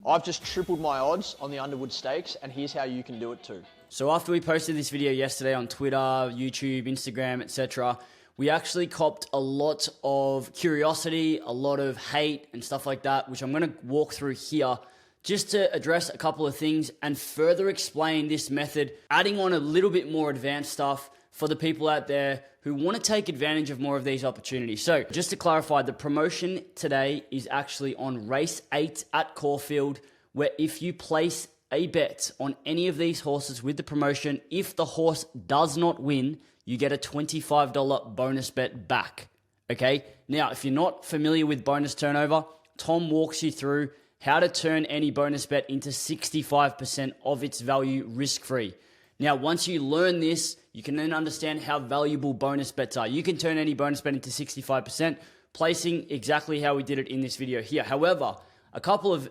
I've just tripled my odds on the Underwood Stakes, and here's how you can do it too. So after we posted this video yesterday on Twitter, YouTube, Instagram, etc., we actually copped a lot of curiosity, a lot of hate and stuff like that, which I'm going to walk through here just to address a couple of things and further explain this method, adding on a little bit more advanced stuff for the people out there who want to take advantage of more of these opportunities. So just to clarify, the promotion today is actually on race 8 at Caulfield, where if you place a bet on any of these horses with the promotion, if the horse does not win, you get a $25 bonus bet back. Okay? Now, if you're not familiar with bonus turnover, Tom walks you through how to turn any bonus bet into 65% of its value risk-free. Now, once you learn this, you can then understand how valuable bonus bets are. You can turn any bonus bet into 65%, placing exactly how we did it in this video here. However, a couple of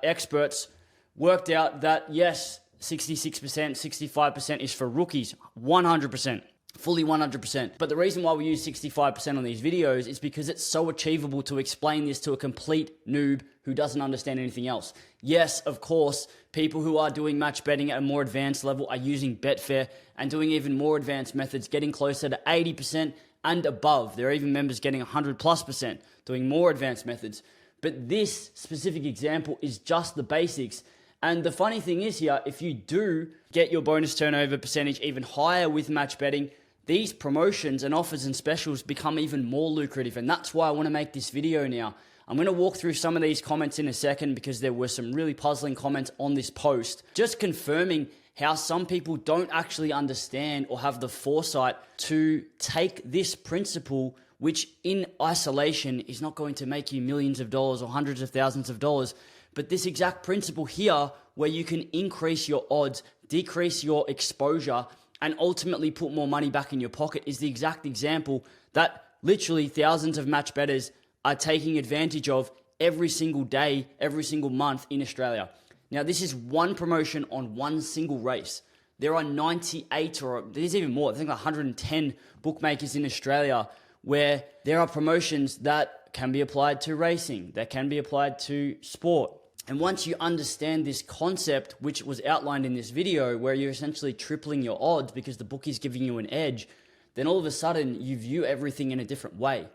experts worked out that, yes, 66%, 65% is for rookies, 100%. Fully 100%. But the reason why we use 65% on these videos is because it's so achievable to explain this to a complete noob who doesn't understand anything else. Yes, of course, people who are doing match betting at a more advanced level are using Betfair and doing even more advanced methods, getting closer to 80% and above. There are even members getting 100+% doing more advanced methods. But this specific example is just the basics. And the funny thing is here, if you do get your bonus turnover percentage even higher with match betting, these promotions and offers and specials become even more lucrative. And that's why I want to make this video now. I'm going to walk through some of these comments in a second because there were some really puzzling comments on this post. Just confirming how some people don't actually understand or have the foresight to take this principle, which in isolation is not going to make you millions of dollars or hundreds of thousands of dollars. But this exact principle here, where you can increase your odds, decrease your exposure, and ultimately put more money back in your pocket, is the exact example that literally thousands of match bettors are taking advantage of every single day, every single month in Australia. Now, this is one promotion on one single race. There are 98 or there's even more, I think 110 bookmakers in Australia where there are promotions that can be applied to racing, that can be applied to sport. And once you understand this concept, which was outlined in this video, where you're essentially tripling your odds because the bookie's giving you an edge, then all of a sudden you view everything in a different way.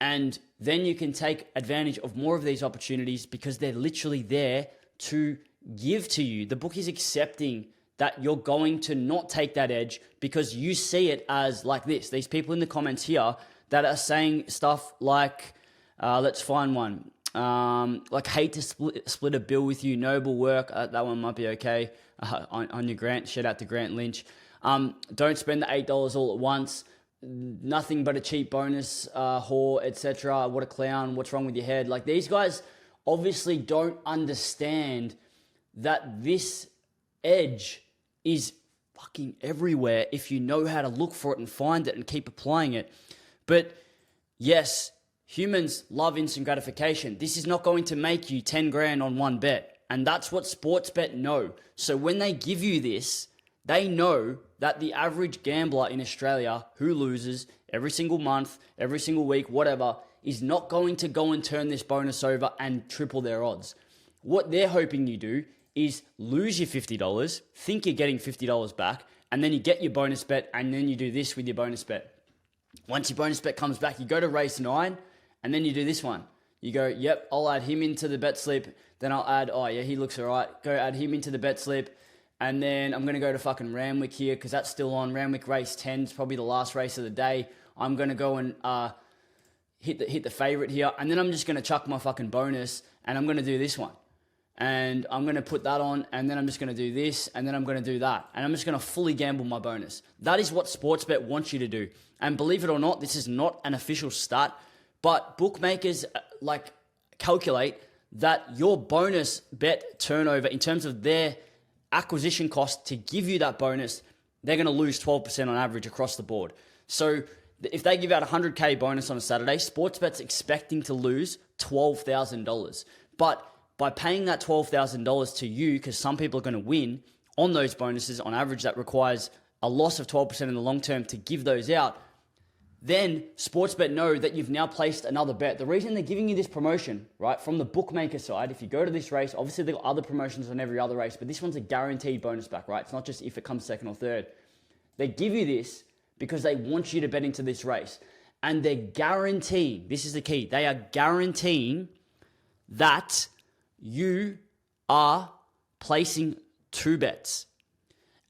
And then you can take advantage of more of these opportunities because they're literally there to give to you. The bookie's accepting that you're going to not take that edge because you see it as like this. These people in the comments here that are saying stuff like, let's find one. Like, hate to split a bill with you, noble work. That one might be okay. On your Grant, shout out to Grant Lynch. Don't spend the $8 all at once. Nothing but a cheap bonus, whore, etc. What a clown. What's wrong with your head? Like, these guys obviously don't understand that this edge is fucking everywhere if you know how to look for it and find it and keep applying it. But yes, humans love instant gratification. This is not going to make you 10 grand on one bet. And that's what Sportsbet know. So when they give you this, they know that the average gambler in Australia who loses every single month, every single week, whatever, is not going to go and turn this bonus over and triple their odds. What they're hoping you do is lose your $50, think you're getting $50 back, and then you get your bonus bet, and then you do this with your bonus bet. Once your bonus bet comes back, you go to race 9, and then you do this one. You go, yep, I'll add him into the bet slip. Then I'll add, oh yeah, he looks all right. Go add him into the bet slip. And then I'm going to go to fucking Randwick here because that's still on. Randwick race 10 is probably the last race of the day. I'm going to go and hit the favorite here. And then I'm just going to chuck my fucking bonus and I'm going to do this one. And I'm going to put that on, and then I'm just going to do this, and then I'm going to do that. And I'm just going to fully gamble my bonus. That is what Sportsbet wants you to do. And believe it or not, this is not an official stat, but bookmakers calculate that your bonus bet turnover, in terms of their acquisition cost to give you that bonus, they're going to lose 12% on average across the board. So if they give out a 100K bonus on a Saturday, Sportsbet's expecting to lose $12,000. But by paying that $12,000 to you, because some people are going to win on those bonuses, on average that requires a loss of 12% in the long term to give those out, then Sportsbet know that you've now placed another bet. The reason they're giving you this promotion, right, from the bookmaker side, if you go to this race, obviously they've got other promotions on every other race, but this one's a guaranteed bonus back, right? It's not just if it comes second or third. They give you this because they want you to bet into this race. And they're guaranteeing, this is the key, they are guaranteeing that you are placing 2 bets.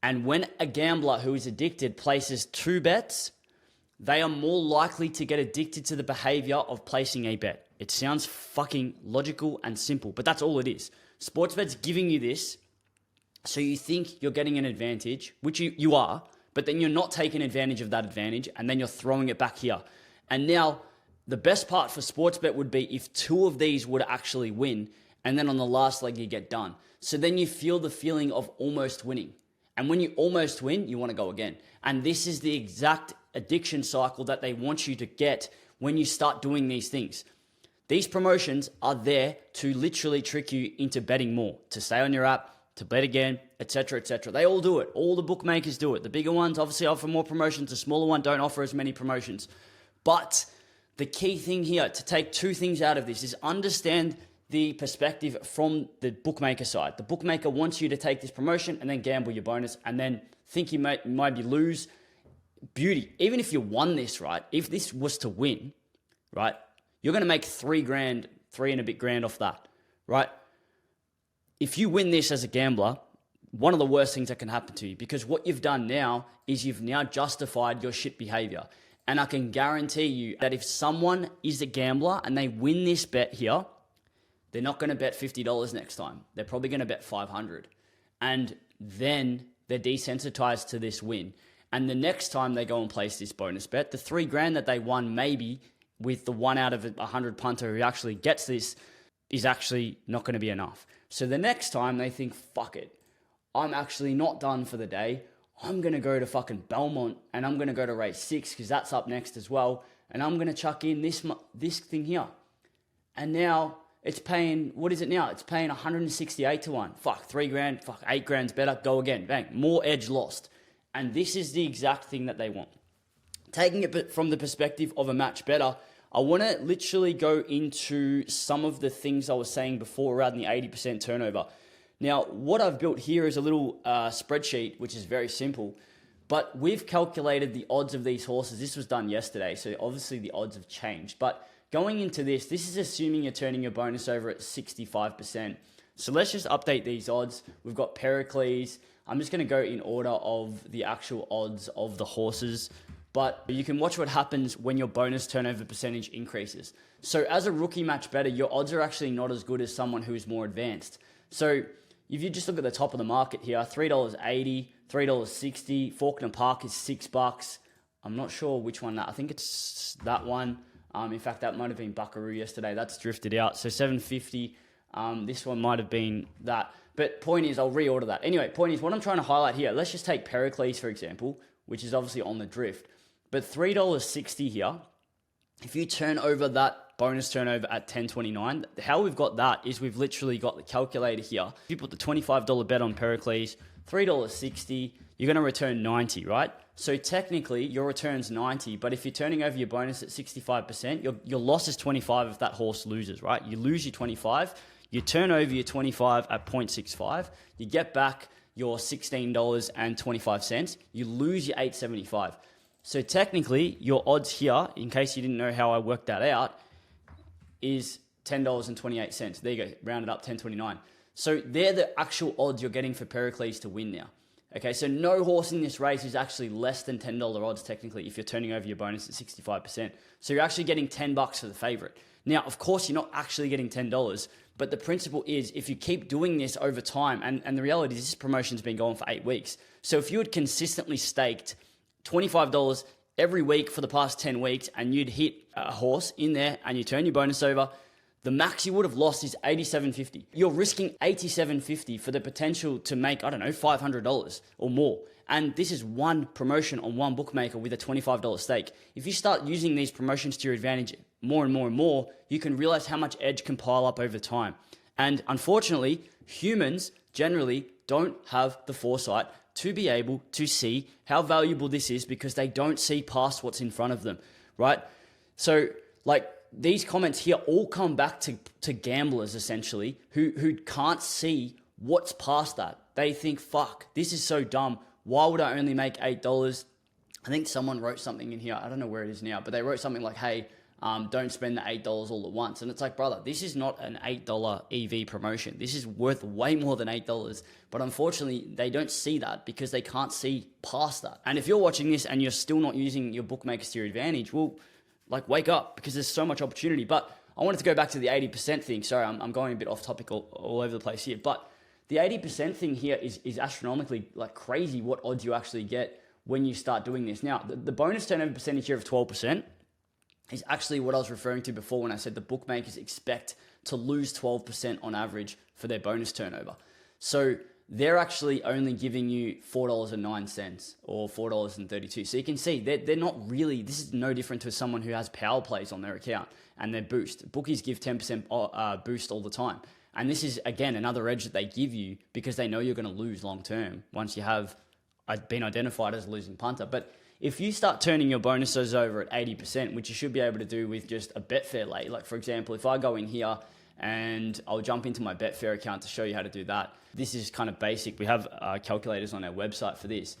And when a gambler who is addicted places 2 bets, they are more likely to get addicted to the behavior of placing a bet. It sounds fucking logical and simple, but that's all it is. Sportsbet's giving you this so you think you're getting an advantage, which you are, but then you're not taking advantage of that advantage, and then you're throwing it back here. And now, the best part for Sportsbet would be if 2 of these would actually win, and then on the last leg you get done. So then you feel the feeling of almost winning. And when you almost win, you want to go again. And this is the exact addiction cycle that they want you to get when you start doing these things. These promotions are there to literally trick you into betting more, to stay on your app, to bet again, etc., etc. They all do it. All the bookmakers do it. The bigger ones obviously offer more promotions. The smaller one don't offer as many promotions. But the key thing here, to take 2 things out of this, is understand the perspective from the bookmaker side. The bookmaker wants you to take this promotion and then gamble your bonus and then think you might lose. Beauty. Even if you won this, right? If this was to win, right? You're going to make $3,000, 3 and a bit grand off that, right? If you win this as a gambler, one of the worst things that can happen to you, because what you've done now is you've now justified your shit behavior. And I can guarantee you that if someone is a gambler and they win this bet here, they're not going to bet $50 next time. They're probably going to bet $500. And then they're desensitized to this win. And the next time they go and place this bonus bet, the $3,000 that they won maybe with the 1 out of 100 punter who actually gets this is actually not going to be enough. So the next time they think, fuck it, I'm actually not done for the day. I'm going to go to fucking Belmont and I'm going to go to race 6 because that's up next as well. And I'm going to chuck in this thing here. And now it's paying, what is it now? It's paying 168 to 1. Fuck, $3,000, fuck, $8,000's better. Go again, bang, more edge lost. And this is the exact thing that they want. Taking it from the perspective of a match better, I want to literally go into some of the things I was saying before around the 80% turnover. Now, what I've built here is a little spreadsheet, which is very simple, but we've calculated the odds of these horses. This was done yesterday, so obviously the odds have changed. But going into this is assuming you're turning your bonus over at 65%. So let's just update these odds. We've got Pericles. I'm just going to go in order of the actual odds of the horses, but you can watch what happens when your bonus turnover percentage increases. So as a rookie match better, your odds are actually not as good as someone who's more advanced. So if you just look at the top of the market here, $3.80, $3.60, Faulkner Park is $6. I'm not sure which one that, I think it's that one. In fact, that might have been Buckaroo yesterday. That's drifted out. So $7.50. This one might have been that. But point is, I'll reorder that. Anyway, point is, what I'm trying to highlight here, let's just take Pericles, for example, which is obviously on the drift. But $3.60 here, if you turn over that bonus turnover at $10.29, how we've got that is we've literally got the calculator here. If you put the $25 bet on Pericles, $3.60, you're going to return 90, right? So technically, your return's 90, but if you're turning over your bonus at 65%, your loss is 25 if that horse loses, right? You lose your 25, you turn over your 25 at 0.65, you get back your $16.25, you lose your $8.75. So technically, your odds here, in case you didn't know how I worked that out, is $10.28. There you go, rounded up, $10.29. So they're the actual odds you're getting for Pericles to win now. Okay, so no horse in this race is actually less than $10 odds technically if you're turning over your bonus at 65%. So you're actually getting $10 for the favorite. Now, of course, you're not actually getting $10, but the principle is if you keep doing this over time, and the reality is this promotion's been going for 8 weeks. So if you had consistently staked $25 every week for the past 10 weeks and you'd hit a horse in there and you turn your bonus over, the max you would have lost is $87.50. You're risking $87.50 for the potential to make, I don't know, $500 or more. And this is one promotion on one bookmaker with a $25 stake. If you start using these promotions to your advantage more and more and more, you can realize how much edge can pile up over time. And unfortunately, humans generally don't have the foresight to be able to see how valuable this is because they don't see past what's in front of them. right? So like these comments here all come back to gamblers essentially who can't see what's past that. They think, fuck, this is so dumb. Why would I only make $8? I think someone wrote something in here. I don't know where it is now, but they wrote something like, hey, don't spend the $8 all at once. And it's like, brother, this is not an $8 EV promotion. This is worth way more than $8. But unfortunately, they don't see that because they can't see past that. And if you're watching this and you're still not using your bookmakers to your advantage, well, like wake up, because there's so much opportunity. But I wanted to go back to the 80% thing. Sorry, I'm going a bit off topic all over the place here. But the 80% thing here is astronomically like crazy what odds you actually get when you start doing this. Now, the bonus turnover percentage here of 12% is actually what I was referring to before when I said the bookmakers expect to lose 12% on average for their bonus turnover. So they're actually only giving you $4.09 or $4.32. So you can see they're not really, this is no different to someone who has power plays on their account and their boost. Bookies give 10% boost all the time. And this is, again, another edge that they give you because they know you're going to lose long term once you have been identified as a losing punter. But if you start turning your bonuses over at 80%, which you should be able to do with just a Betfair lay, like for example, if I go in here and I'll jump into my Betfair account to show you how to do that. This is kind of basic. We have calculators on our website for this.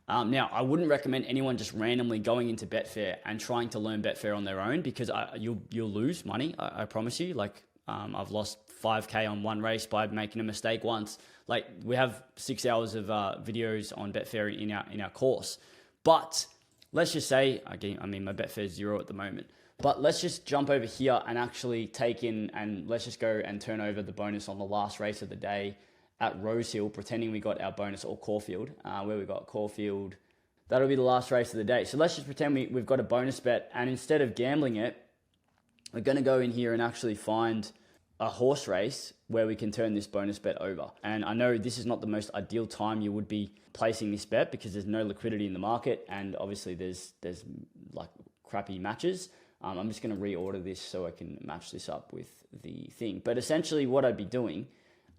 Now, I wouldn't recommend anyone just randomly going into Betfair and trying to learn Betfair on their own because you'll lose money, I promise you. Like I've lost 5K on one race by making a mistake once. Like we have 6 hours of videos on Betfair in our course. But let's just say, again, I mean, my Betfair is 0 at the moment. But let's just jump over here and actually take in, and let's just go and turn over the bonus on the last race of the day at Rosehill, pretending we got our bonus, or Caulfield, where we got Caulfield. That'll be the last race of the day. So let's just pretend we've got a bonus bet, and instead of gambling it, we're going to go in here and actually find a horse race where we can turn this bonus bet over. And I know this is not the most ideal time you would be placing this bet because there's no liquidity in the market, and obviously there's like crappy matches. I'm just going to reorder this so I can match this up with the thing. But essentially what I'd be doing,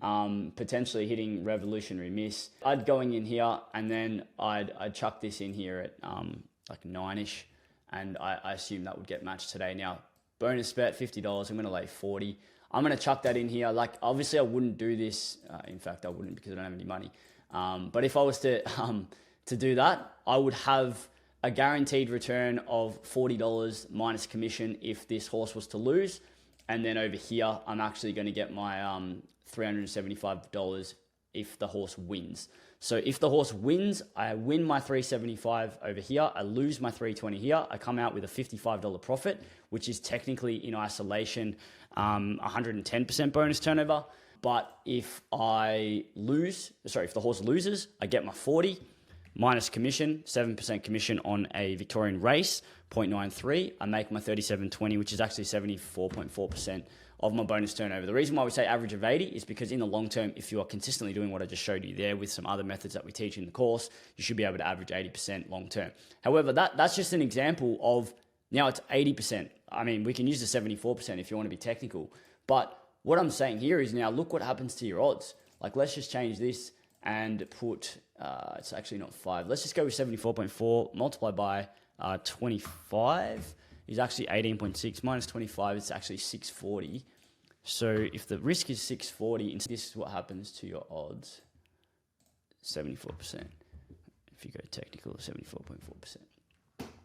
potentially hitting revolutionary miss, I'd going in here and then I'd chuck this in here at like 9-ish, and I assume that would get matched today. Now, bonus bet, $50, I'm going to lay 40. I'm going to chuck that in here. Like, obviously I wouldn't do this. In fact, I wouldn't because I don't have any money. But if I was to do that, I would have a guaranteed return of $40 minus commission if this horse was to lose. And then over here, I'm actually going to get my $375 if the horse wins. So if the horse wins, I win my $375 over here. I lose my $320 here. I come out with a $55 profit, which is technically in isolation 110% bonus turnover. But if the horse loses, I get my 40 minus commission, 7% commission on a Victorian race, 0.93. I make my 37.20, which is actually 74.4% of my bonus turnover. The reason why we say average of 80 is because in the long term, if you are consistently doing what I just showed you there with some other methods that we teach in the course, you should be able to average 80% long term. However, that's just an example of, now it's 80%. I mean, we can use the 74% if you want to be technical. But what I'm saying here is now look what happens to your odds. Like, let's just change this and put, it's actually not 5. Let's just go with 74.4 multiplied by 25 is actually 18.6 minus 25. It's actually 640. So if the risk is 640, this is what happens to your odds. 74%. If you go technical, 74.4%.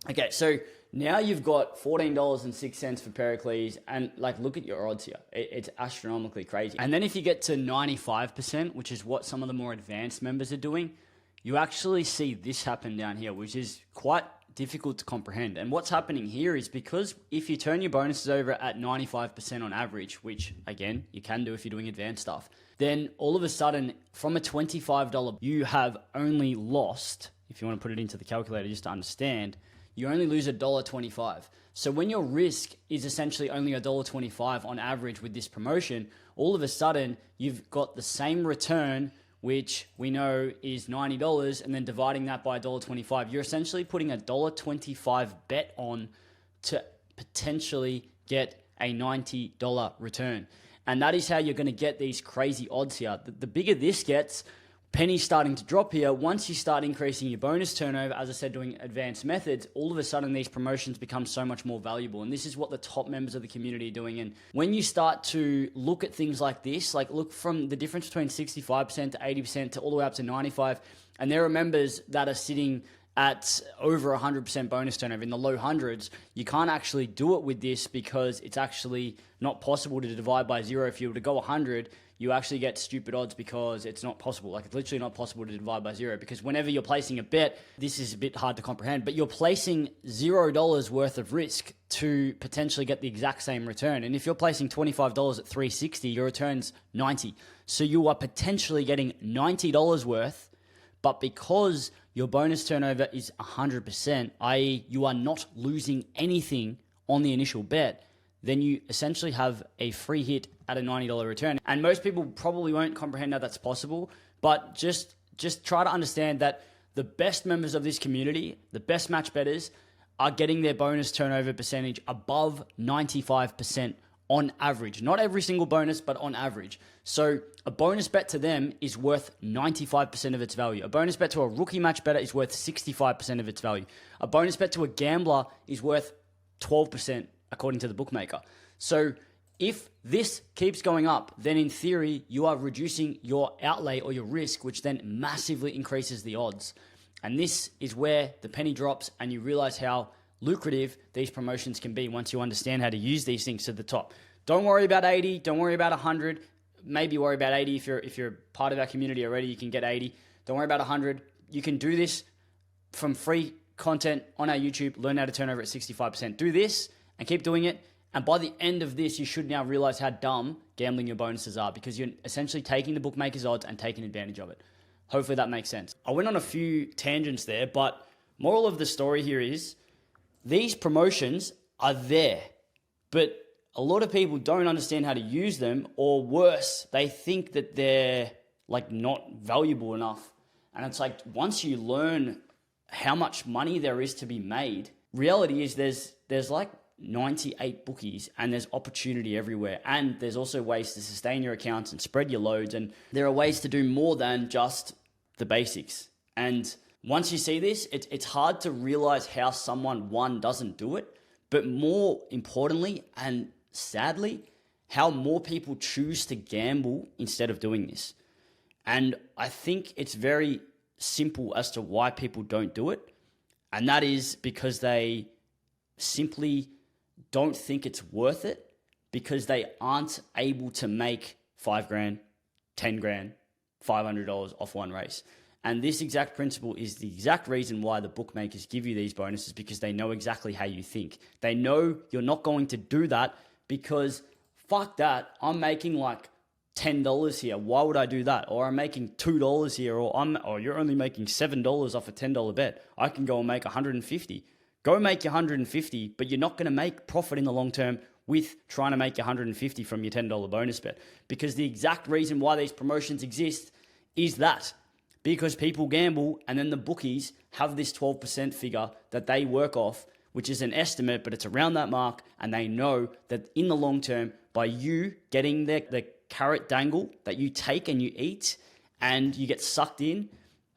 Okay, so now you've got $14.06 for Pericles, and like, look at your odds here. It's astronomically crazy. And then if you get to 95%, which is what some of the more advanced members are doing, you actually see this happen down here, which is quite difficult to comprehend. And what's happening here is because if you turn your bonuses over at 95% on average, which again, you can do if you're doing advanced stuff, then all of a sudden from a $25, you have only lost, if you want to put it into the calculator just to understand, you only lose $1.25. So when your risk is essentially only $1.25 on average with this promotion, all of a sudden you've got the same return, which we know is $90, and then dividing that by $1.25. You're essentially putting a $1.25 bet on to potentially get a $90 return. And that is how you're going to get these crazy odds here. The bigger this gets, penny's starting to drop here. Once you start increasing your bonus turnover, as I said, doing advanced methods, all of a sudden these promotions become so much more valuable. And this is what the top members of the community are doing. And when you start to look at things like this, like look from the difference between 65% to 80% to all the way up to 95%, and there are members that are sitting at over 100% bonus turnover in the low hundreds, you can't actually do it with this because it's actually not possible to divide by zero. If you were to go 100, you actually get stupid odds because it's not possible. Like, it's literally not possible to divide by zero, because whenever you're placing a bet, this is a bit hard to comprehend, but you're placing $0 worth of risk to potentially get the exact same return. And if you're placing $25 at 360, your return's 90. So you are potentially getting $90 worth, but because your bonus turnover is 100%, i.e. you are not losing anything on the initial bet, then you essentially have a free hit at a $90 return. And most people probably won't comprehend how that's possible, but just try to understand that the best members of this community, the best match bettors, are getting their bonus turnover percentage above 95% on average. Not every single bonus, but on average. So a bonus bet to them is worth 95% of its value. A bonus bet to a rookie match bettor is worth 65% of its value. A bonus bet to a gambler is worth 12%, according to the bookmaker. So if this keeps going up, then in theory, you are reducing your outlay or your risk, which then massively increases the odds. And this is where the penny drops and you realize how lucrative these promotions can be once you understand how to use these things to the top. Don't worry about 80. Don't worry about 100. Maybe worry about 80 if you're part of our community already. You can get 80. Don't worry about 100. You can do this from free content on our YouTube. Learn how to turn over at 65%. Do this and keep doing it. And by the end of this, you should now realize how dumb gambling your bonuses are, because you're essentially taking the bookmaker's odds and taking advantage of it. Hopefully that makes sense. I went on a few tangents there, but moral of the story here is these promotions are there, but a lot of people don't understand how to use them, or worse, they think that they're like not valuable enough. And it's like, once you learn how much money there is to be made, reality is there's like 98 bookies and there's opportunity everywhere. And there's also ways to sustain your accounts and spread your loads. And there are ways to do more than just the basics. And once you see this, it's hard to realize how someone, one, doesn't do it, but more importantly, and sadly, how more people choose to gamble instead of doing this. And I think it's very simple as to why people don't do it. And that is because they simply don't think it's worth it, because they aren't able to make $5,000, $10,000, $500 off one race. And this exact principle is the exact reason why the bookmakers give you these bonuses, because they know exactly how you think. They know you're not going to do that because, fuck that, I'm making like $10 here. Why would I do that? Or I'm making $2 here, or you're only making $7 off a $10 bet. I can go and make $150. Go make your $150, but you're not going to make profit in the long term with trying to make your $150 from your $10 bonus bet. Because the exact reason why these promotions exist is that. Because people gamble, and then the bookies have this 12% figure that they work off, which is an estimate, but it's around that mark, and they know that in the long term, by you getting the carrot dangle that you take and you eat, and you get sucked in,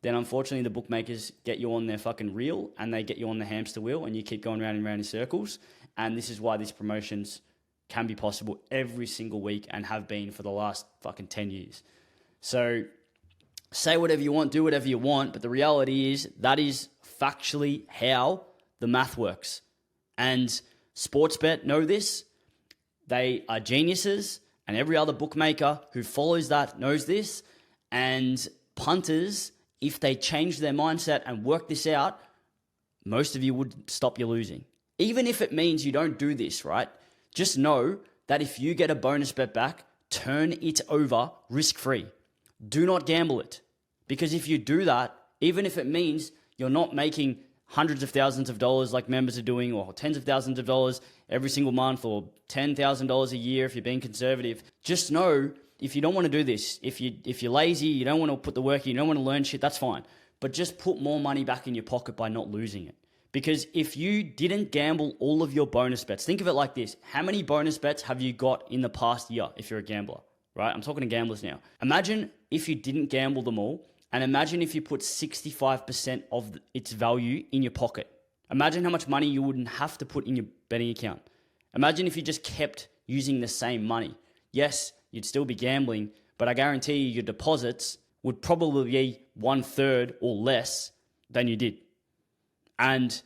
then unfortunately the bookmakers get you on their fucking reel, and they get you on the hamster wheel, and you keep going round and round in circles. And this is why these promotions can be possible every single week and have been for the last fucking 10 years. So say whatever you want, do whatever you want, but the reality is that is factually how the math works. And Sportsbet know this. They are geniuses, and every other bookmaker who follows that knows this. And punters, if they change their mindset and work this out, most of you would stop you losing. Even if it means you don't do this, right? Just know that if you get a bonus bet back, turn it over risk-free. Do not gamble it. Because if you do that, even if it means you're not making hundreds of thousands of dollars like members are doing, or tens of thousands of dollars every single month, or $10,000 a year if you're being conservative, just know if you don't want to do this, if you're lazy, you don't want to put the work in, you don't want to learn shit, that's fine. But just put more money back in your pocket by not losing it. Because if you didn't gamble all of your bonus bets, think of it like this. How many bonus bets have you got in the past year if you're a gambler, right? I'm talking to gamblers now. Imagine if you didn't gamble them all, And imagine if you put 65% of its value in your pocket. Imagine how much money you wouldn't have to put in your betting account. Imagine if you just kept using the same money. Yes, you'd still be gambling, but I guarantee you your deposits would probably be 1/3 or less than you did. And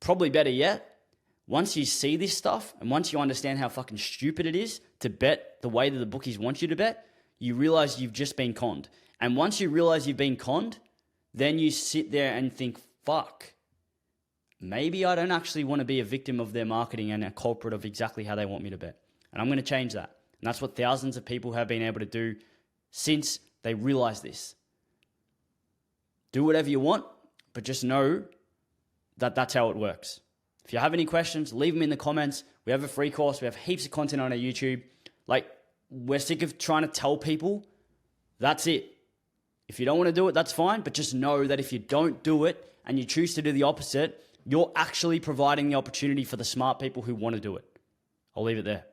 probably better yet, once you see this stuff and once you understand how fucking stupid it is to bet the way that the bookies want you to bet, you realize you've just been conned. And once you realize you've been conned, then you sit there and think, fuck, maybe I don't actually want to be a victim of their marketing and a culprit of exactly how they want me to bet. And I'm going to change that. And that's what thousands of people have been able to do since they realize this. Do whatever you want, but just know that that's how it works. If you have any questions, leave them in the comments. We have a free course. We have heaps of content on our YouTube. Like, we're sick of trying to tell people, that's it. If you don't want to do it, that's fine. But just know that if you don't do it and you choose to do the opposite, you're actually providing the opportunity for the smart people who want to do it. I'll leave it there.